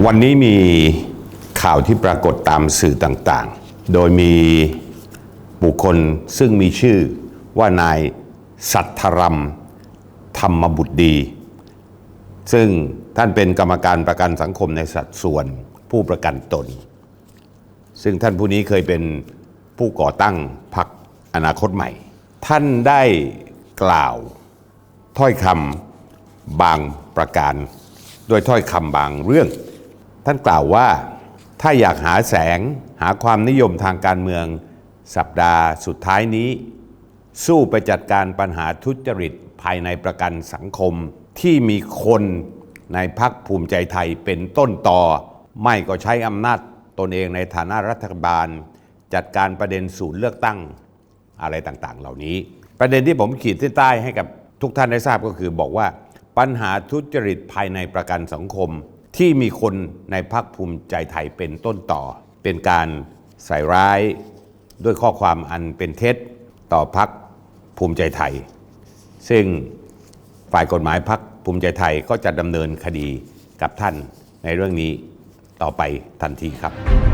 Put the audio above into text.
วันนี้มีข่าวที่ปรากฏตามสื่อต่างๆ โดยมีบุคคลซึ่งมีชื่อว่านายสัทธรัมธรรมบุตรดีซึ่งท่านเป็นกรรมการประกันสังคมในสัดส่วนผู้ประกันตนซึ่งท่านผู้นี้เคยเป็นผู้ก่อตั้งพรรคอนาคตใหม่ท่านได้กล่าวถ้อยคำบางประการด้วยถ้อยคำบางเรื่องท่านกล่าวว่าถ้าอยากหาแสงหาความนิยมทางการเมืองสัปดาห์สุดท้ายนี้สู้ไปจัดการปัญหาทุจริตภายในประกันสังคมที่มีคนในพรรคภูมิใจไทยเป็นต้นตอไม่ก็ใช้อำนาจตนเองในฐานะรัฐบาลจัดการประเด็นศูนย์เลือกตั้งอะไรต่างๆเหล่านี้ประเด็นที่ผมขีดเส้นใต้ให้กับทุกท่านได้ทราบก็คือบอกว่าปัญหาทุจริตภายในประกันสังคมที่มีคนในพรรคภูมิใจไทยเป็นต้นต่อเป็นการใส่ร้ายด้วยข้อความอันเป็นเท็จต่อพรรคภูมิใจไทยซึ่งฝ่ายกฎหมายพรรคภูมิใจไทยก็จะดำเนินคดีกับท่านในเรื่องนี้ต่อไปทันทีครับ